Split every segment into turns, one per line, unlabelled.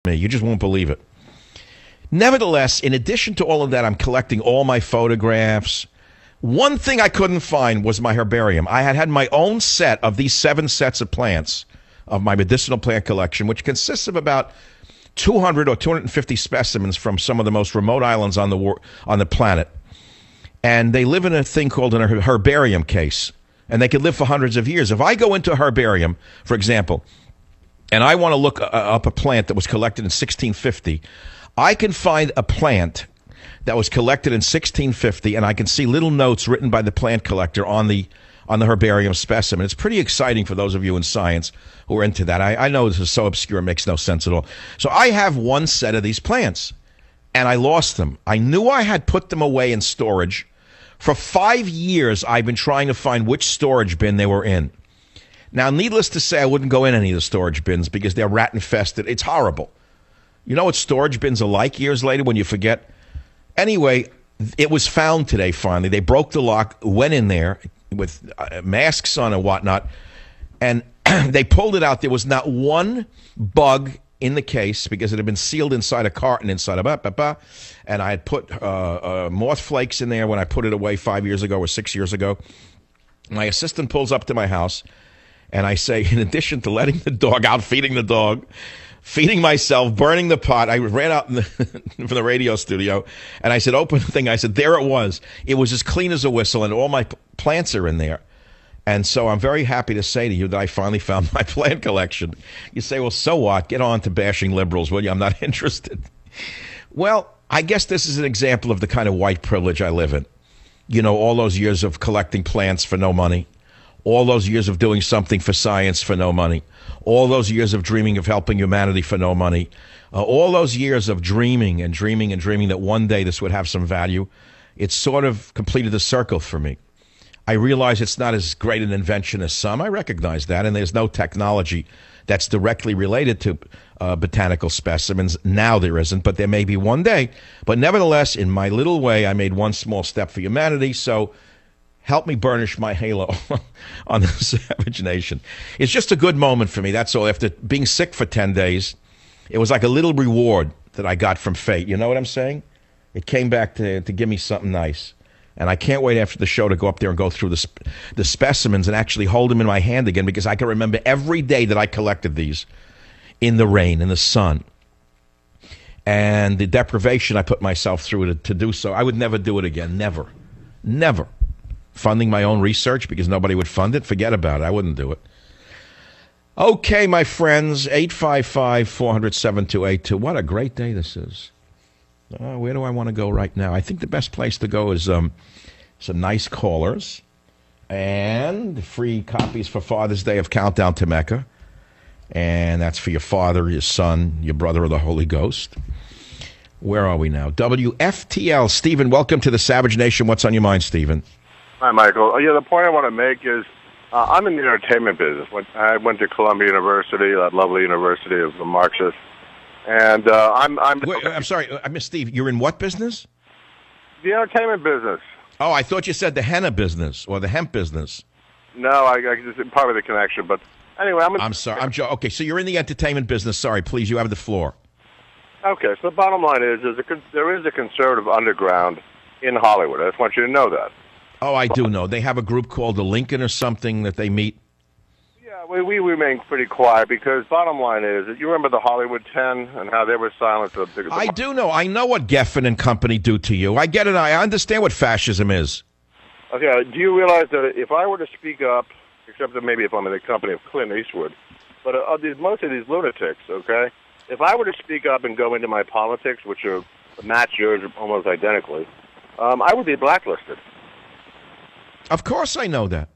me. You just won't believe it. Nevertheless, in addition to all of that, I'm collecting all my photographs. One thing I couldn't find was my herbarium. I had my own set of these 7 sets of plants of my medicinal plant collection, which consists of about 200 or 250 specimens from some of the most remote islands on the planet. And they live in a thing called an herbarium case, and they could live for hundreds of years. If I go into a herbarium, for example, and I want to look up a plant that was collected in 1650, I can find a plant that was collected in 1650, and I can see little notes written by the plant collector on the herbarium specimen. It's pretty exciting for those of you in science who are into that. I know this is so obscure, it makes no sense at all. So I have one set of these plants, and I lost them. I knew I had put them away in storage. For 5 years, I've been trying to find which storage bin they were in. Now, needless to say, I wouldn't go in any of the storage bins because they're rat infested. It's horrible. You know what storage bins are like years later when you forget? Anyway, it was found today, finally. They broke the lock, went in there with masks on and whatnot, and they pulled it out. There was not one bug in the case because it had been sealed inside a carton inside and I had put moth flakes in there when I put it away 5 years ago or 6 years ago. My assistant pulls up to my house, and I say, in addition to letting the dog out, feeding the dog, feeding myself, burning the pot, I ran out from the radio studio, and I said, open the thing. I said, there it was. It was as clean as a whistle, and all my plants are in there. And so I'm very happy to say to you that I finally found my plant collection. You say, well, so what? Get on to bashing liberals, will you? I'm not interested. Well, I guess this is an example of the kind of white privilege I live in. You know, all those years of collecting plants for no money. All those years of doing something for science for no money. All those years of dreaming of helping humanity for no money. All those years of dreaming and dreaming and dreaming that one day this would have some value. It's sort of completed the circle for me. I realize it's not as great an invention as some. I recognize that, and there's no technology that's directly related to botanical specimens. Now there isn't, but there may be one day. But nevertheless, in my little way, I made one small step for humanity, so help me burnish my halo on the savage nation. It's just a good moment for me, that's all. After being sick for 10 days, it was like a little reward that I got from fate. You know what I'm saying? It came back to give me something nice. And I can't wait after the show to go up there and go through the specimens and actually hold them in my hand again, because I can remember every day that I collected these in the rain, in the sun, and the deprivation I put myself through to do so. I would never do it again. Never. Never. Funding my own research because nobody would fund it? Forget about it. I wouldn't do it. Okay, my friends, 855-400-7282. What a great day this is. Where do I want to go right now? I think the best place to go is some nice callers and free copies for Father's Day of Countdown to Mecca. And that's for your father, your son, your brother, or the Holy Ghost. Where are we now? WFTL. Stephen, welcome to the Savage Nation. What's on your mind, Stephen?
Hi, Michael. The point I want to make is I'm in the entertainment business. I went to Columbia University, that lovely university of the Marxists. And
Wait, I'm sorry, I missed Steve. You're in what business?
The entertainment business.
Oh, I thought you said the henna business or the hemp business.
No, I just part of the connection. But anyway,
I'm sorry. Okay, so you're in the entertainment business. Sorry, please, you have the floor.
Okay, so the bottom line is there is a conservative underground in Hollywood. I just want you to know that.
Oh, I do know. They have a group called the Lincoln or something that they meet.
Yeah, we remain pretty quiet because bottom line is that you remember the Hollywood 10 and how they were silent.
I do know. I know what Geffen and company do to you. I get it. I understand what fascism is.
Okay, do you realize that if I were to speak up, except that maybe if I'm in the company of Clint Eastwood, but most of these lunatics, okay, if I were to speak up and go into my politics, which are match yours almost identically, I would be blacklisted.
Of course I know that.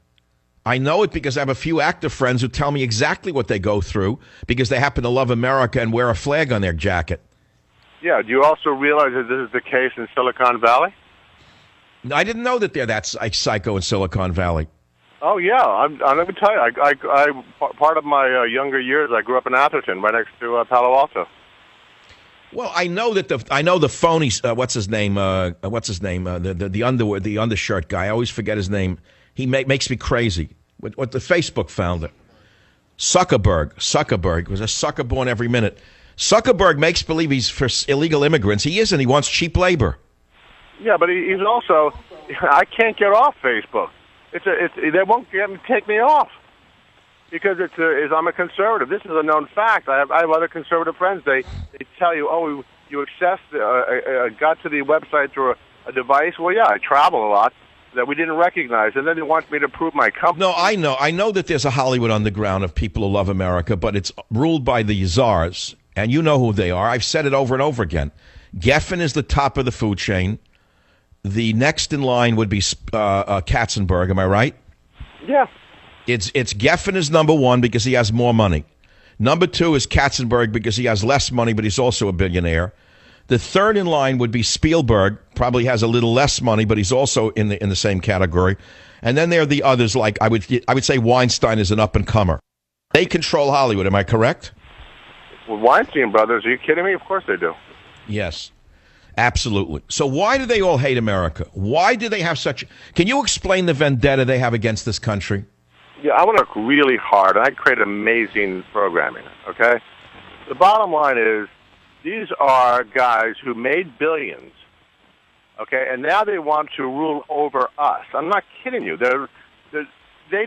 I know it because I have a few actor friends who tell me exactly what they go through because they happen to love America and wear a flag on their jacket.
Yeah, do you also realize that this is the case in Silicon Valley?
I didn't know that they're that psycho in Silicon Valley.
Oh, yeah. Let me tell you, I part of my younger years, I grew up in Atherton, right next to Palo Alto.
Well, I know that the phony, what's his name? The undershirt guy. I always forget his name. He makes me crazy. What the Facebook founder, Zuckerberg was a sucker born every minute. Zuckerberg makes believe he's for illegal immigrants. He isn't. He wants cheap labor.
Yeah, but he's also. I can't get off Facebook. They won't take me off because I'm a conservative. This is a known fact. I have other conservative friends. They tell you, oh, you got to the website through a device. Well, yeah, I travel a lot that we didn't recognize, and then they want me to prove my company.
No, I know that there's a Hollywood underground of people who love America, but it's ruled by the czars, and you know who they are. I've said it over and over again. Geffen is the top of the food chain. The next in line would be Katzenberg. Am I right?
Yeah.
It's Geffen is number one because he has more money. Number two is Katzenberg because he has less money, but he's also a billionaire. The third in line would be Spielberg. Probably has a little less money, but he's also in the same category. And then there are the others. Like I would say Weinstein is an up and comer. They control Hollywood. Am I correct?
Well, Weinstein brothers. Are you kidding me? Of course they do.
Yes. Absolutely. So why do they all hate America? Why do they have such... Can you explain the vendetta they have against this country?
Yeah, I want to work really hard. I create amazing programming, okay? The bottom line is these are guys who made billions, okay, and now they want to rule over us. I'm not kidding you. They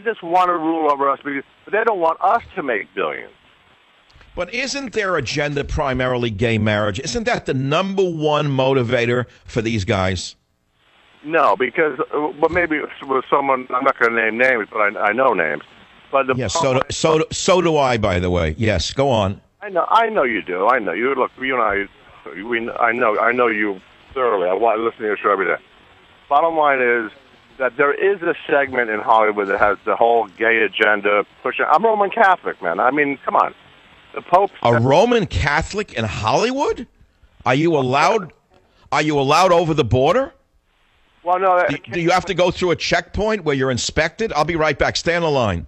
just want to rule over us, but they don't want us to make billions.
But isn't their agenda primarily gay marriage? Isn't that the number one motivator for these guys?
No, because well, maybe with someone, I'm not going to name names, but I know names. But
yes, so do I, by the way. Yes, go on.
I know you do. I know you. Look, you and I know you thoroughly. I listen to your show every day. Bottom line is that there is a segment in Hollywood that has the whole gay agenda pushing. I'm Roman Catholic, man. I mean, come on. The Pope.
A Roman Catholic in Hollywood? Are you allowed over the border?
Well, no.
Do you have to go through a checkpoint where you're inspected? I'll be right back. Stay on the line.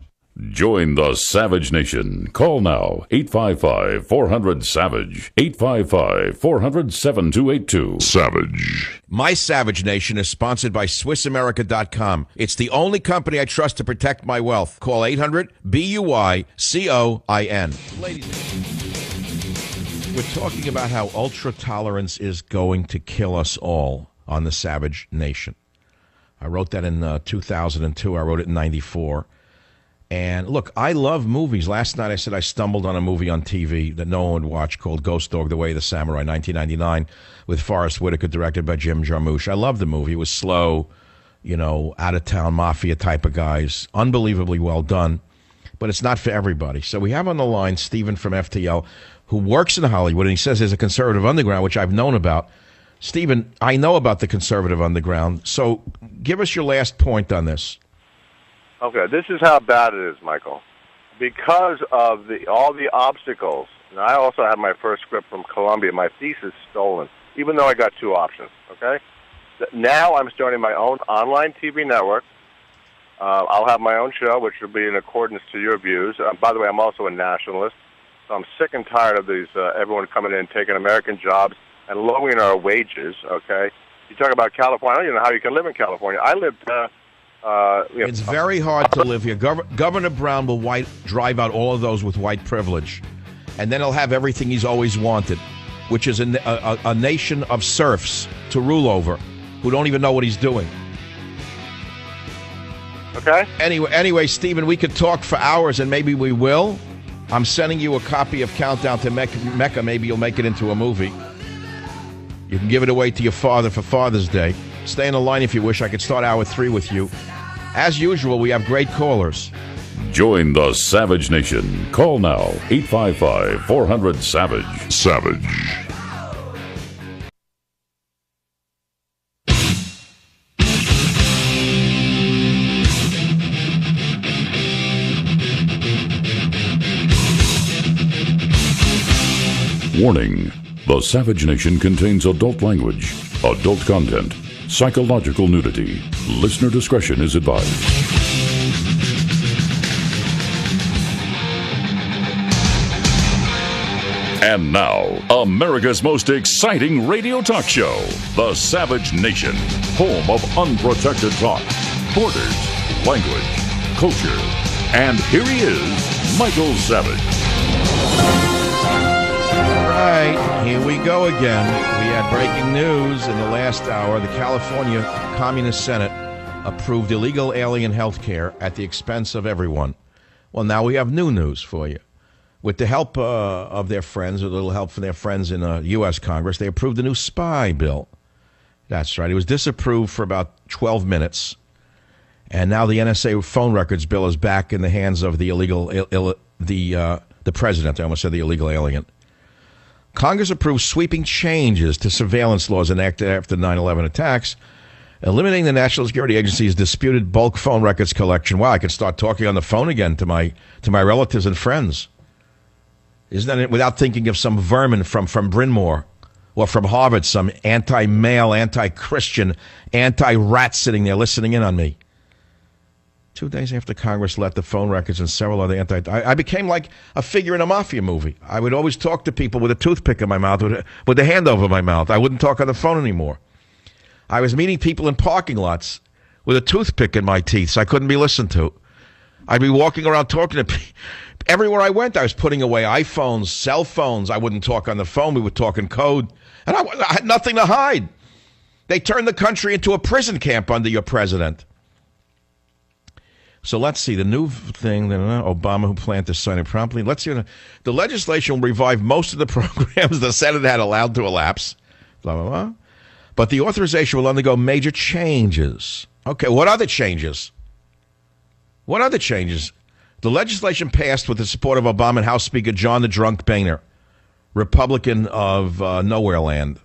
Join the Savage Nation. Call now, 855-400-SAVAGE, 855-400-7282. Savage.
My Savage Nation is sponsored by SwissAmerica.com. It's the only company I trust to protect my wealth. Call 800-BUY-COIN. Ladies and gentlemen, we're talking about how ultra-tolerance is going to kill us all on the Savage Nation. I wrote that in 2002. I wrote it in 94. And look, I love movies. Last night I said I stumbled on a movie on TV that no one would watch called Ghost Dog, The Way of the Samurai, 1999, with Forrest Whitaker, directed by Jim Jarmusch. I love the movie. It was slow, out-of-town mafia type of guys. Unbelievably well done. But it's not for everybody. So we have on the line Stephen from FTL, who works in Hollywood, and he says there's a conservative underground, which I've known about. Stephen, I know about the conservative underground. So give us your last point on this.
Okay, this is how bad it is, Michael. Because of all the obstacles, and I also have my first script from Columbia, my thesis stolen, even though I got two options, okay? Now I'm starting my own online TV network. I'll have my own show, which will be in accordance to your views. By the way, I'm also a nationalist, so I'm sick and tired of these everyone coming in, taking American jobs, and lowering our wages, okay? You talk about California, I don't even know how you can live in California. I lived...
It's very hard to live here. Governor Brown will drive out all of those with white privilege, and then he'll have everything he's always wanted, which is a nation of serfs to rule over who don't even know what he's doing.
Okay.
Anyway, Stephen, we could talk for hours, and maybe we will. I'm sending you a copy of Countdown to Mecca. Maybe you'll make it into a movie. You can give it away to your father for Father's Day. Stay on the line if you wish. I could start hour 3 with you. As usual, we have great callers.
Join the Savage Nation. Call now, 855-400-SAVAGE. Savage. Warning. The Savage Nation contains adult language, adult content, psychological nudity. Listener discretion is advised. And now, America's most exciting radio talk show, The Savage Nation, home of unprotected talk, borders, language, culture. And here he is, Michael Savage.
right, here we go again. We had breaking news in the last hour. The California Communist Senate approved illegal alien health care at the expense of everyone. Well, now we have new news for you. With the help of their friends, with a little help from their friends in U.S. Congress, they approved a new spy bill. That's right. It was disapproved for about 12 minutes. And now the NSA phone records bill is back in the hands of the the president. I almost said the illegal alien. Congress approved sweeping changes to surveillance laws enacted after the 9/11 attacks, eliminating the National Security Agency's disputed bulk phone records collection. Wow, I can start talking on the phone again to my relatives and friends. Isn't that it? Without thinking of some vermin from Bryn Mawr or from Harvard, some anti-male, anti-Christian, anti-rat sitting there listening in on me. 2 days after Congress let the phone records and several other I became like a figure in a mafia movie. I would always talk to people with a toothpick in my mouth, with a hand over my mouth. I wouldn't talk on the phone anymore. I was meeting people in parking lots with a toothpick in my teeth, so I couldn't be listened to. I'd be walking around talking to people. Everywhere I went, I was putting away iPhones, cell phones. I wouldn't talk on the phone. We would talk in code. And I had nothing to hide. They turned the country into a prison camp under your president. So let's see, the new thing, Obama who planned to sign it promptly. Let's see, the legislation will revive most of the programs the Senate had allowed to elapse, blah, blah, blah. But the authorization will undergo major changes. Okay, what are the changes? What are the changes? The legislation passed with the support of Obama and House Speaker John the Drunk Boehner, Republican of Nowhereland.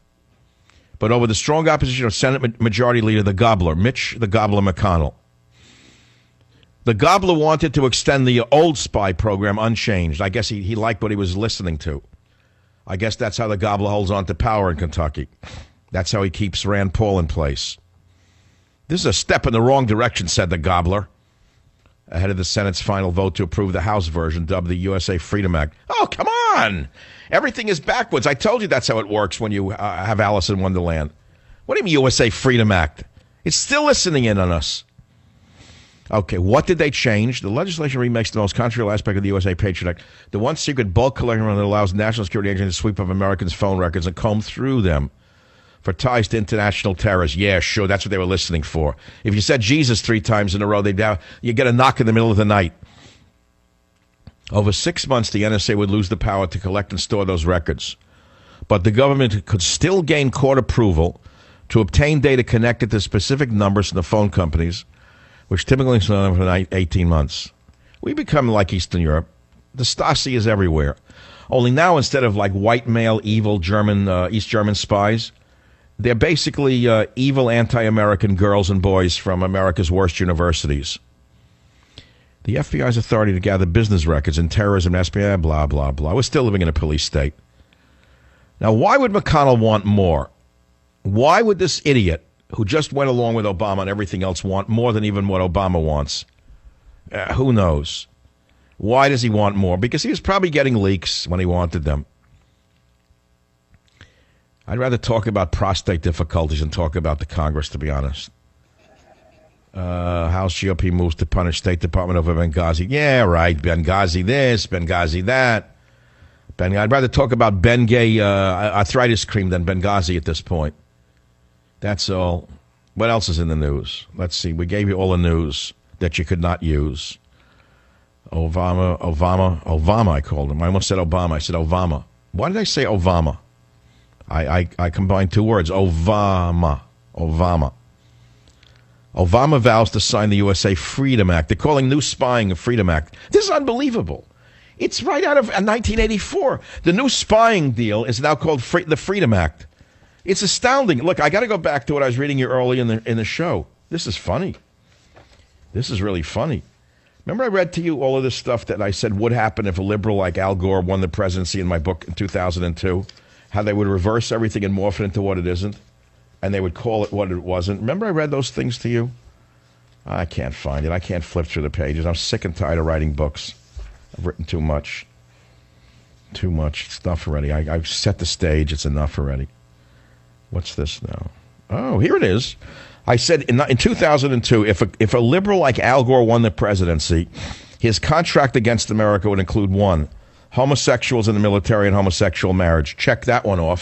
But over the strong opposition of Senate Majority Leader, the Gobbler, Mitch the Gobbler McConnell. The Gobbler wanted to extend the old spy program unchanged. I guess he liked what he was listening to. I guess that's how the Gobbler holds on to power in Kentucky. That's how he keeps Rand Paul in place. This is a step in the wrong direction, said the Gobbler, ahead of the Senate's final vote to approve the House version, dubbed the USA Freedom Act. Oh, come on! Everything is backwards. I told you that's how it works when you have Alice in Wonderland. What do you mean USA Freedom Act? It's still listening in on us. Okay, what did they change? The legislation remakes the most controversial aspect of the USA Patriot Act, the one secret bulk collection that allows National Security Agency to sweep up Americans' phone records and comb through them for ties to international terrorists. Yeah, sure, that's what they were listening for. If you said Jesus 3 times in a row, you get a knock in the middle of the night. Over 6 months, the NSA would lose the power to collect and store those records. But the government could still gain court approval to obtain data connected to specific numbers from the phone companies, which typically is known for 18 months. We become like Eastern Europe. The Stasi is everywhere. Only now, instead of like white male, evil German, East German spies, they're basically evil anti-American girls and boys from America's worst universities. The FBI's authority to gather business records in terrorism, espionage, blah, blah, blah. We're still living in a police state. Now, why would McConnell want more? Why would this idiot, who just went along with Obama and everything else, want more than even what Obama wants? Who knows? Why does he want more? Because he was probably getting leaks when he wanted them. I'd rather talk about prostate difficulties than talk about the Congress, to be honest. House GOP moves to punish State Department over Benghazi. Yeah, right. Benghazi this, Benghazi that. I'd rather talk about Bengay arthritis cream than Benghazi at this point. That's all. What else is in the news? Let's see. We gave you all the news that you could not use. Obama, I called him. I almost said Obama. I said Obama. Why did I say Obama? I combined 2 words. Obama. Obama vows to sign the USA Freedom Act. They're calling new spying a Freedom Act. This is unbelievable. It's right out of 1984. The new spying deal is now called the Freedom Act. It's astounding. Look, I got to go back to what I was reading you early in the show. This is funny. This is really funny. Remember I read to you all of this stuff that I said would happen if a liberal like Al Gore won the presidency in my book in 2002? How they would reverse everything and morph it into what it isn't? And they would call it what it wasn't. Remember I read those things to you? I can't find it. I can't flip through the pages. I'm sick and tired of writing books. I've written too much. Too much stuff already. I've set the stage. It's enough already. What's this now? Oh, here it is. I said in 2002, if a liberal like Al Gore won the presidency, his contract against America would include 1, homosexuals in the military and homosexual marriage. Check that one off.